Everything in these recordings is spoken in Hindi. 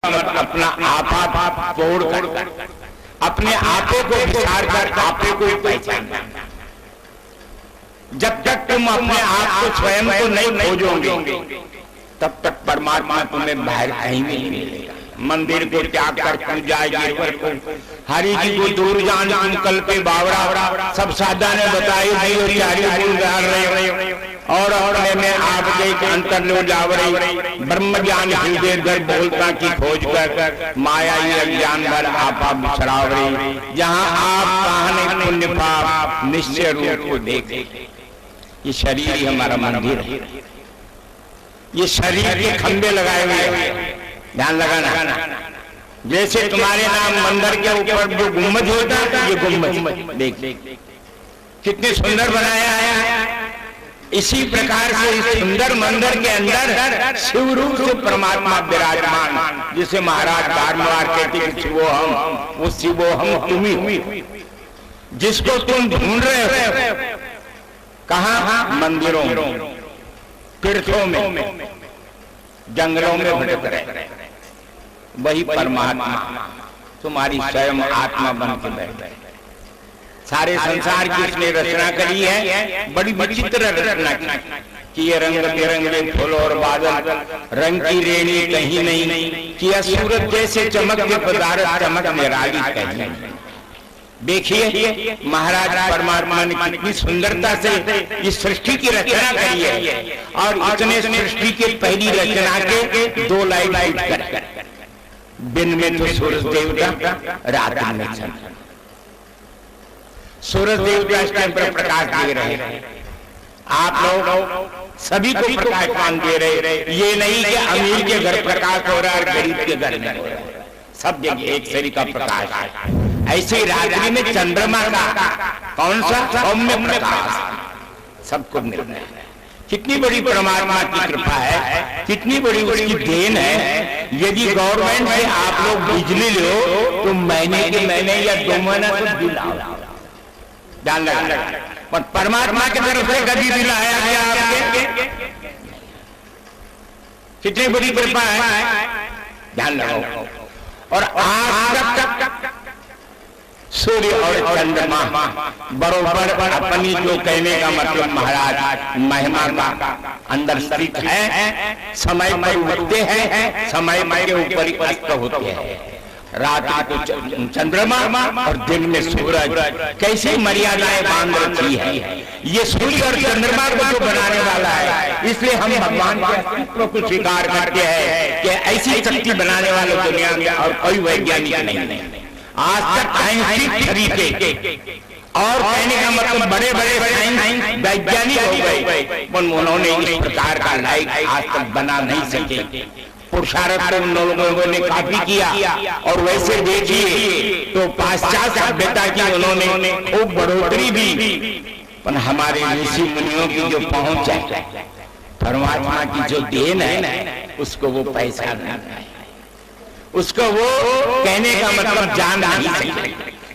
अपना आपा तोड़ कर अपने आपे को विचार कर आपे को पहचानना। जब तक तुम अपने आप को स्वयं को नहीं खोजोगे तब तक परमात्मा तुम्हें बाहर कहीं नहीं मिलेगा। मंदिर को त्याग कर पूजा गिरवर को हरि जी को दूर जान तुम कल पे बावरा सब साधा ने बताई और अपने में आपके अंतर लो जावरे ब्रह्म ज्ञान हृदय घर बोलता की खोज कर माया ज्ञान भर आपा बिछड़ावरे जहाँ आप कहानी पुण्य पाप निश्चय रूप को देख। ये शरीर ही हमारा मंदिर है। ये शरीर के खंबे लगाए हुए हैं, ध्यान लगाना। जैसे तुम्हारे नाम मंदिर के ऊपर जो गुम्बद होता है, ये गुम्बद देख कितने सुंदर बनाया है। इसी प्रकार से इस सुंदर मंदिर के अंदर शिव रूप से परमात्मा विराजमान, जिसे महाराज बार-बार कहते हैं शिवो हम, वो शिवो हम तुम ही, जिसको तुम ढूंढ रहे हो कहाँ? मंदिरों में, तीर्थों में, जंगलों में भटक रहे। वही परमात्मा तुम्हारी स्वयं आत्मा बन के बैठे। सारे संसार की उसने रचना करी है, बड़ी विचित्र रचना की। ये रंग बिरंगे फूल और बादल, रंग की रेणी कहीं नहीं, किया सूरज जैसे चमकते पदार्थ चमक निराली कहीं नहीं। देखिए महाराज परमात्मा ने कितनी सुंदरता से इस सृष्टि की रचना करी है। और इतने सृष्टि के पहली रचना के दो लाइन कर, दिन में तो सूरज देवता, रात में चंद्र। सूरज देवता इस टाइम पर प्रकाश दे रहे हैं, आप लोग सभी को प्रकाशमान दे रहे। ये नहीं कि अमीर के घर प्रकाश हो रहा है और गरीब के घर में हो रहा है, सब जगह एक सरी का प्रकाश है। ऐसे रात्रि में चंद्रमा का कौन सा सौम्य प्रकाश सबको मिल रहा है। कितनी बड़ी परमात्मा की कृपा है, कितनी बड़ी उसकी देन है। यदि गवर्नमेंट से आप लोग बिजली लो तो महीने के महीने या 2 महीना तो बिल आओ, ध्यान लगा। पर परमात्मा की तरफ से कभी बिल आया क्या आपके? कितनी बड़ी कृपा है, ध्यान लगाओ। और आज तक सूर्य और चंद्रमा बरोबर अपनी जो कहने का मतलब महाराज महिमा का अंदर स्थित है। समय पर उठते हैं, समय के ऊपर अस्त होते हैं। रात को चंद्रमा और दिन में सूरज, कैसे मर्यादाएं बांध रखी है। ये सूर्य और चंद्रमा को जो बनाने वाला है, इसलिए हम भगवान के अस्तित्व को स्वीकार करते हैं कि ऐसी शक्ति बनाने वाले दुनिया में और कोई वैज्ञानिक नहीं। आज तक साइंटिफिक तरीके और कहने का मतलब बड़े बड़े वैज्ञानिक हो गए, उन्होंने इस प्रकार का लाइट आज तक बना नहीं सके। पुरुषार्थ उन लोगों ने काफी किया। और वैसे देखिए तो पाश्चात्य सभ्यता की उन्होंने खूब बढ़ोतरी भी, पर हमारे ऋषि मुनियों की जो पहुंच है, परमात्मा की जो देन है, उसको वो पैसा नहीं, उसको वो कहने का मतलब जान नहीं सकते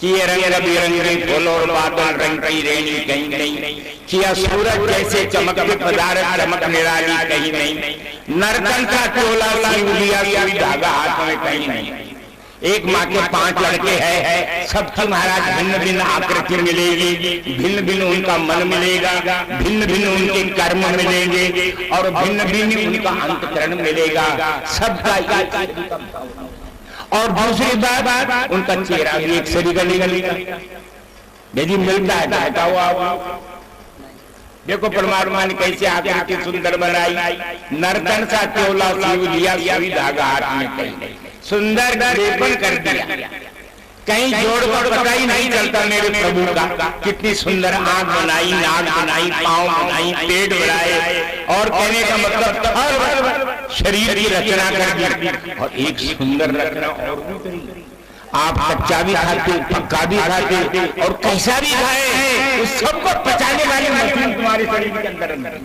कि ये रंग बिरंगे फूल और बादल, रंग की रेणी कहीं नहीं, किया सूरज जैसे चमकते पदार्थ चमक निराली कहीं नहीं, नर्तन का चोला लिया कोई धागा हाथ में कहीं नहीं। एक माँ के 5 लड़के हैं, सबकी महाराज भिन्न भिन्न आकृति मिलेगी, भिन्न भिन्न उनका मन मिलेगा, भिन्न भिन्न उनके कर्म मिलेंगे और भिन्न भिन्न उनका अंतकरण मिलेगा, सबका और दूसरी बात उनका चेहरा भी एक सरी गली यदि मिलता है कहता हुआ। देखो परमात्मा ने कैसे आकृति सुंदर बनाई। नर्तन सा चोला लिया कोई धागा हाथ में कहीं, सुंदर लेपन कर दिया, कहीं जोड़ पता ही नहीं चलता मेरे प्रभु का। कितनी सुंदर आंख बनाई, नाक बनाई, पांव बनाई, पेट बनाए और कहने का मतलब हर शरीर की रचना कर दी। और एक सुंदर रचना और भी करी। आप कच्चा भी खाते, पक्का भी खाते और कैसा भी खाए, उस सबको पचाने वाली मशीन तुम्हारे शरीर के अंदर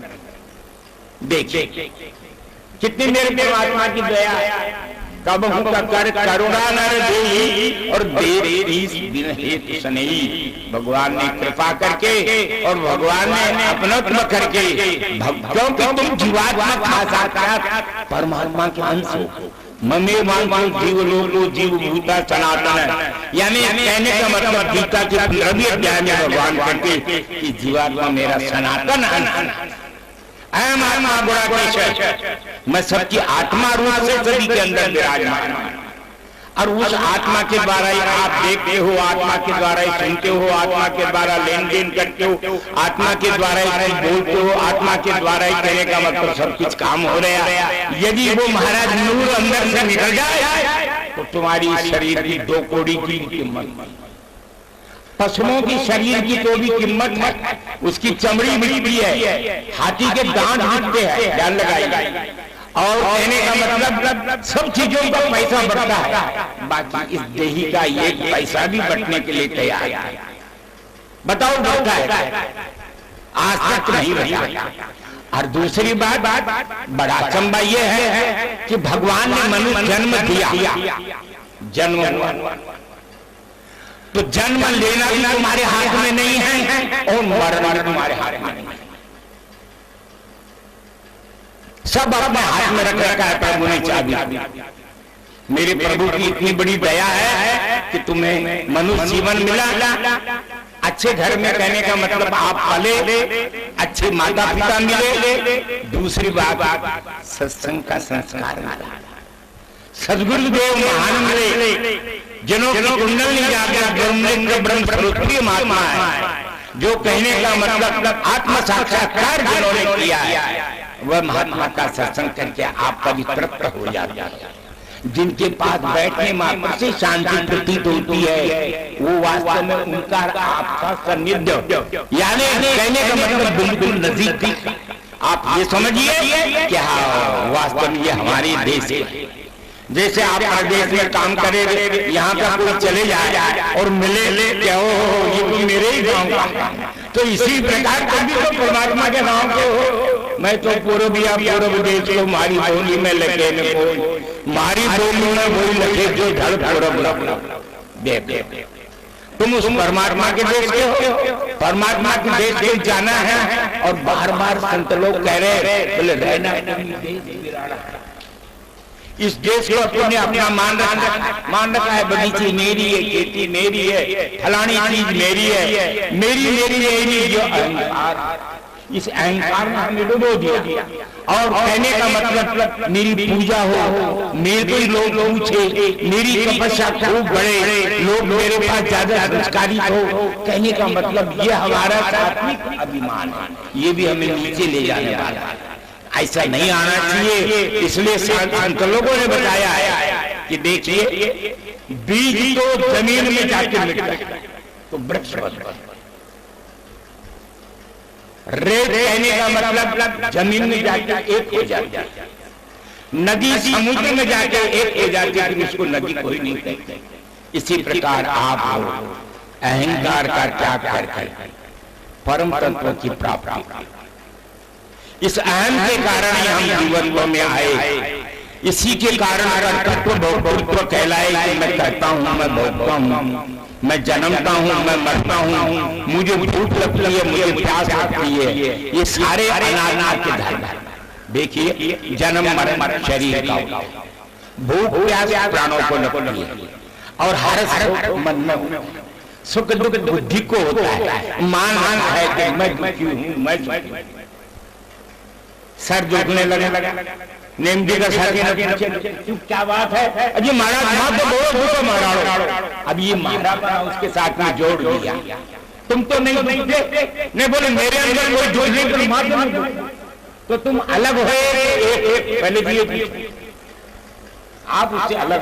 देखिए कितनी मेरे परमात्मा की दया। कब कर करुणा नर देई और दिन हेतु सनई। भगवान ने कृपा करके और भगवान ने अपनत्व करके भक्तों की तुम जीवात्मा खा साक्षात परमात्मा के अंश हो। ममे वांचो जीव लोको जीव भूता सनातन, यानी कहने का मतलब गीता के 15वें अध्याय में भगवान कहते कि जीवात्मा मेरा सनातन अहम आत्मा गुणाकेश, मैं सबकी आत्मा रूप से सभी के अंदर विराजमान हूं। और उस आत्मा के द्वारा ही आप देखते हो, आत्मा के द्वारा ही सुनते हो, आत्मा के द्वारा लेन देन करते हो, आत्मा के द्वारा ही बोलते हो, आत्मा के द्वारा ही कहने का मतलब सब कुछ काम हो रहा है। यदि वो महाराज नूर अंदर से निकल जाए तो तुम्हारी शरीर की 2 कौड़ी की कीमत, पशुओं की शरीर की तो भी कीमत है, उसकी चमड़ी मिलती है, हाथी के दांत मिलते हैं, ध्यान लगाइए। और कहने का मतलब सब चीजों का पैसा बढ़ता है, बाकी इस देही का एक पैसा भी बटने के लिए तैयार है। बताओ बढ़ता है? आज तक नहीं बढ़ा। और दूसरी बात बड़ा अचंभा ये है कि भगवान ने मनुष्य जन्म दिया, जन्म हुआ, तो जन्म लेना भी तुम्हारे हाथ में नहीं है और मरना तुम्हारे हाथ में नहीं है। सब अपने हाथ में रख रखा है प्रभु ने चाबी। मेरे प्रभु की इतनी बड़ी दया है कि तुम्हें मनुष्य जीवन मिला, अच्छे घर में, कहने का मतलब आप पले, अच्छे माता पिता मिले, दूसरी बात सत्संग का संस्कार मिला, सदगुरुदेव महान मिले, जिन्हों की कुंडल नहीं जाकर ब्रह्म स्वरूपीय महात्मा है, जो कहने का मतलब आत्म साक्षात्कार जिन्होंने किया है, वह महात्मा का सत्संग करके आप पवित्र हो जाते हैं। जिनके पास बैठने मात्र से शांति प्रतीत होती है, वो वास्तव में उनका आपका सानिध्य, यानी कहने का मतलब बिल्कुल नजदीक। आप ये समझिए कि हाँ वास्तव में ये हमारे देश है। जैसे आप प्रदेश में काम करे, यहाँ का कोई चले जाए और मिले क्या हो ये तो मेरे ही गाँव का, तो इसी प्रकार कभी तो परमात्मा के नाम के हो। मैं तो पूर्विया पूर्व देश को मारी बोली में लगे न कोई, मारी बोली में वही लगे जो धड़ पूर्व दे। तुम उस परमात्मा के देश के हो, परमात्मा के देश के जाना है। और बार बार संत लोग कह रहे बोले रहना इस देश को तुमने अपना मान रखा है, बगीची मेरी है, खेती मेरी है, फलानी चीज मेरी है, मेरी जो अहंकार, इस अहंकार में हमें डुबो दिया। और कहने का मतलब मेरी पूजा हो, मेरे को लोग पूछे, मेरी तपस्या खूब बढ़े, लोग मेरे पास ज्यादा संस्कारित हो, कहने का मतलब ये हमारा सात्विक अभिमान है, ये भी हमें नीचे ले जाने वाला है। ऐसा नहीं आना चाहिए। इसलिए संत लोगों ने बताया है कि देखिए बीज तो जमीन में जाके मिटता है तो वृक्ष रेत, कहने का मतलब जमीन में जाके एक हो जाता है, नदी समुद्र में जाके एक हो जाती है, इसको नदी कोई नहीं कहते। इसी प्रकार आप अहंकार का त्याग करके परम तत्व की प्राप्ति, इस अहम के कारण ही हम जीवन में आए, इसी के कारण कर्तृत्व भोक्तृत्व कहलाए कि मैं कहता हूँ, मैं भोगता हूँ, मैं जन्मता हूँ, मैं मरता हूँ, मुझे भूख लगती है, मुझे प्यास लगती है, ये सारे अनाद के धर्म। देखिए जन्म मरण शरीर का, भूख प्यास प्राणों को लगती है, और हर मन में सुख दुख बुद्धि को होता है, मान है कि मैं दुखी हूँ, मैं सर दुखने लगा, नेमदी का सर क्या बात है, अजी महाराज वहां तो बहुत दुख महाराज, अब ये महाराज उसके साथ में जोड़ दिया, तुम तो नहीं नहीं बोले मेरे अंदर कोई जोड़ नहीं, तो तुम अलग हो, पहले दिए आप उससे अलग,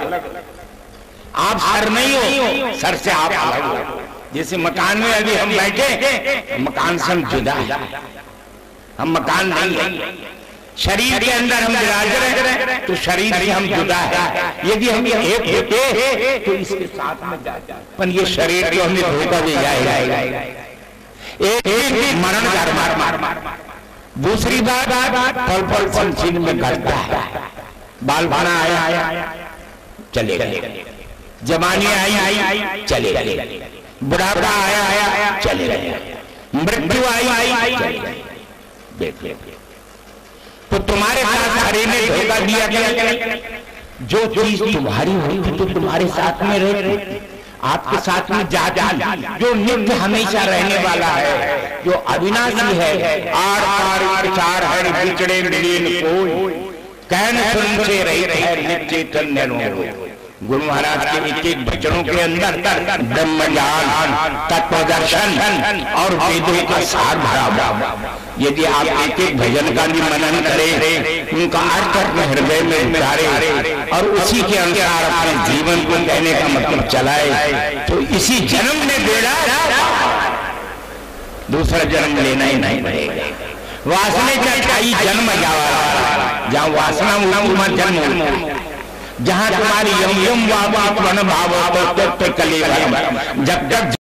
आप सर नहीं हो, सर से आप अलग हो। जैसे मकान में अभी हम बैठे, मकान से हम जुदा है, हम मकान नहीं है, शरीर के अंदर हम विराज रहे तो शरीर से हम जुदा है। यदि हम एक होते तो इसके साथ में जाते, पर ये शरीर को हमें धोखा दे जाएगा, एक मरण कर मार। दूसरी बात फल फल में घटता है, बाल भाना आया चले गए, जवानी आई चले गए, बुढ़ापा आया चले गए, मृत्यु आई चले गए। देख तो तुम्हारे साथ शरीर ने धोखा दिया, जो चीज तुम्हारी हुई थी तो तुम्हारे साथ में रहती, आपके साथ में जाती, जो नित्य हमेशा रहने वाला है, जो अविनाशी है, आर पार विचार हर बिछड़े मिलीन कोई, कहन सुन से रहित है नित्य चैतन्य। गुरु महाराज के एक एक वचनों के अंदर ब्रह्म ज्ञान, तत्व दर्शन और वेदों का सार भरा हुआ। यदि आप एक एक भजन का भी मनन करें, उनका अर्थ अपने हृदय में उतारे और उसी के अनुसार अपने जीवन को कहने का मतलब चलाए, तो इसी जन्म में बेड़ा दूसरा जन्म लेना ही नहीं पड़ेगा। वासने चटाई जन्म जावा, जहाँ वासना हुआ जन्म, जहाँ तुम्हारी यम यम भाव कले जब तक